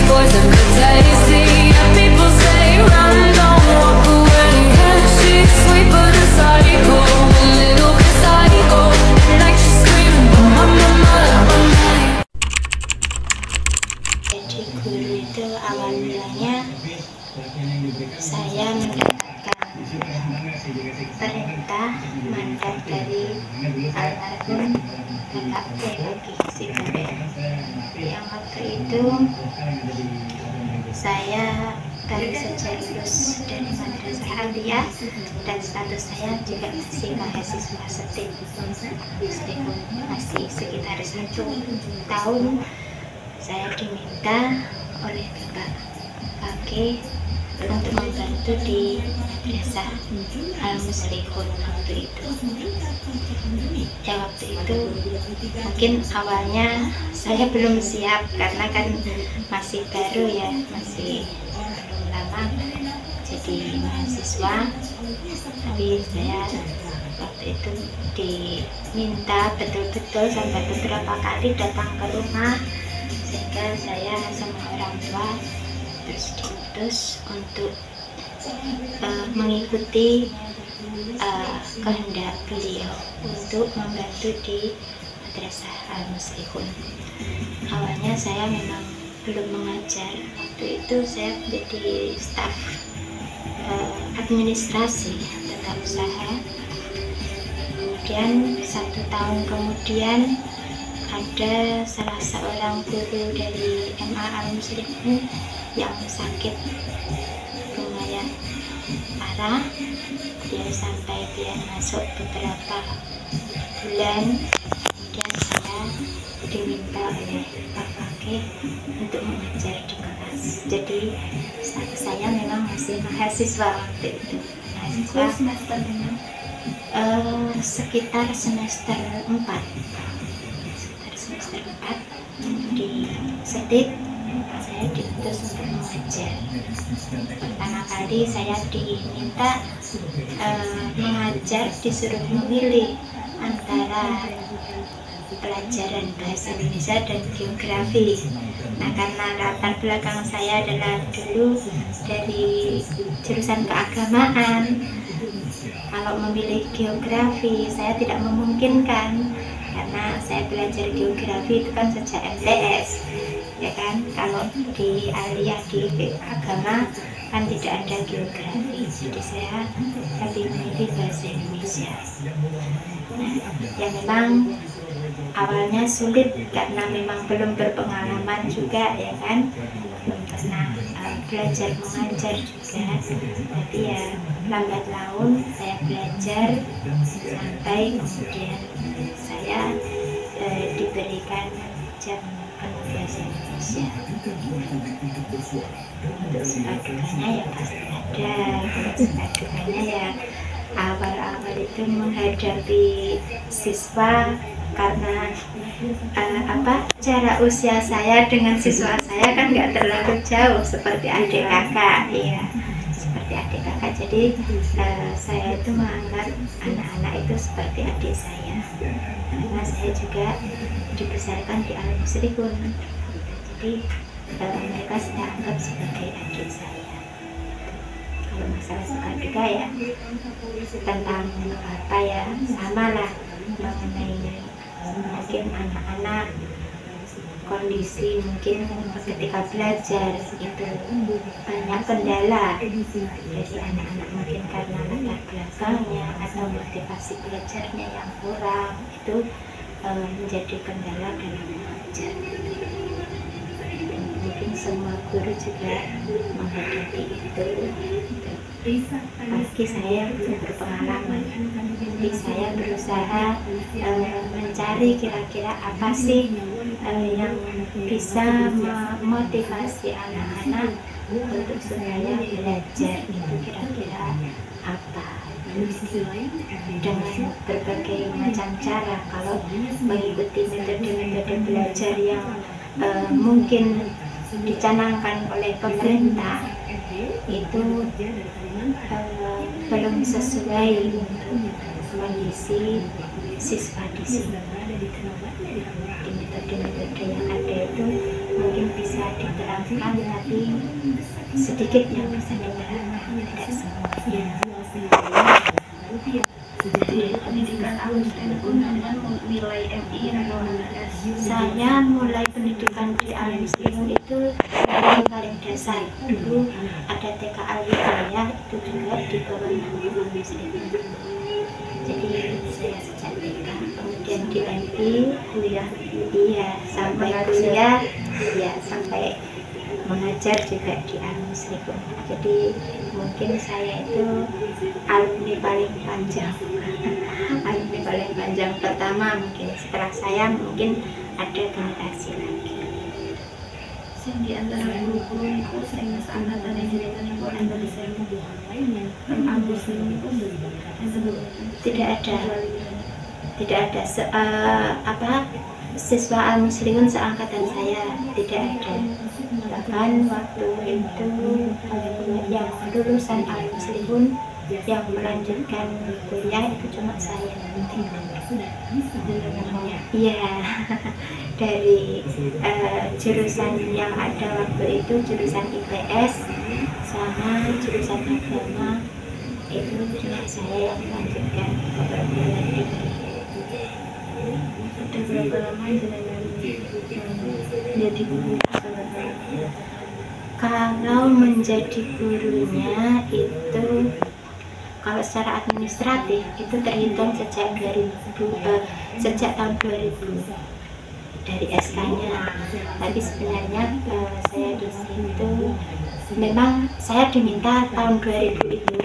boys are good tasting. People say run, don't walk away. She's sweet but a psycho, a little bit psycho. Like she's screaming, my mama. Jadi guru itu awal mulanya saya mendapatkan perintah mandat dari almarhum Bapak Teologi Sibarel. Yang waktu itu saya baru saja lulus dari Madrasah Aliyah dan status saya juga masih mahasiswa setim, meskipun masih sekitar 1 tahun. Saya diminta oleh Bapak Pake untuk membantu di Madrasah Al-Muslihun waktu itu. Ya waktu itu mungkin awalnya saya belum siap karena kan masih baru ya, masih belum lama jadi mahasiswa. Tapi saya waktu itu diminta betul-betul sampai beberapa kali datang ke rumah, sehingga saya sama orang tua terus diutus untuk mengikuti kehendak beliau untuk membantu di Madrasah Al-Muslihun. Awalnya saya memang belum mengajar, waktu itu saya menjadi staf administrasi tata usaha. Kemudian 1 tahun kemudian ada salah seorang guru dari MA Al-Muslihun yang sakit lumayan parah. Dia sampai dia masuk beberapa bulan. Kemudian saya diminta oleh Pak Pake untuk mengajar di kelas. Jadi saya memang masih mahasiswa waktu itu. Mahasiswa semester sekitar semester 4 di Setit. Saya diutus untuk mengajar. Pertama kali saya diminta mengajar, disuruh memilih antara pelajaran bahasa Indonesia dan geografi. Nah, karena latar belakang saya adalah dulu dari jurusan keagamaan, kalau memilih geografi saya tidak memungkinkan, karena saya belajar geografi itu kan sejak MTS, ya kan. Kalau di aliyah di agama kan tidak ada geografi, jadi saya lebih memilih bahasa Indonesia. Nah, ya memang awalnya sulit karena memang belum berpengalaman juga, ya kan, belum pernah belajar mengajar juga. Tapi ya lambat laun saya belajar sampai kemudian saya diberikan jam penuh bahasa Indonesia. Untuk sepatukannya ya pasti ada. Sepatukannya ya awal-awal itu menghadapi siswa, karena jarak usia saya dengan siswa saya kan nggak terlalu jauh seperti adik kakak, ya, seperti adik kakak. Jadi saya itu menganggap anak-anak itu seperti adik saya, karena saya juga dibesarkan di Al-Muslihun. Jadi mereka saya anggap sebagai adik saya. Kalau masalah suka duka ya tentang apa ya sama lah, mengenai mungkin anak-anak, kondisi mungkin ketika belajar itu banyak kendala. Jadi anak-anak mungkin karena latar belakangnya atau motivasi belajarnya yang kurang, itu menjadi kendala dalam mengajar. Mungkin semua guru juga menghadapi itu. Meski saya belum berpengalaman, jadi saya berusaha mencari kira-kira apa sih yang bisa memotivasi anak-anak untuk supaya belajar itu kira-kira apa. Dengan berbagai macam cara, kalau mengikuti metode-metode belajar yang mungkin dicanangkan oleh pemerintah itu belum sesuai untuk kondisi siswa di sini. Di metode-metode yang ada itu mungkin bisa diterapkan, tapi sedikit yang bisa diterapkan, tidak semuanya. Pendidikan alus dengan nilai MI yang Saya mulai pendidikan di Al-Muslimun itu dari yang paling dasar. Dulu ada TK Al-Hidayah, itu juga di bawah nama Al-Muslimun. Jadi saya sejak TK, kemudian di MI, kuliah, sampai kuliah, sampai mengajar juga di Al-Muslimun. Jadi mungkin saya itu alumni paling panjang. Alumni paling panjang pertama, mungkin setelah saya mungkin ada generasi lagi. sing di antara guru-guru itu sing seangkatan yang jenengan itu antara saya yang Agus itu Tidak ada siswa Al-Muslimun seangkatan saya, tidak ada. Bahkan waktu itu yang lulusan Al-Muslimun yang melanjutkan kuliah itu cuma saya. Iya, dari jurusan yang ada waktu itu, jurusan IPS sama jurusan agama, itu cuma saya yang melanjutkan ke perguruan tinggi. Sudah berapa lama jenengan jadi guru? Kalau menjadi gurunya itu, kalau secara administratif itu terhitung sejak tahun 2000 dari SK-nya. Tapi sebenarnya saya di situ memang saya diminta tahun 2000 itu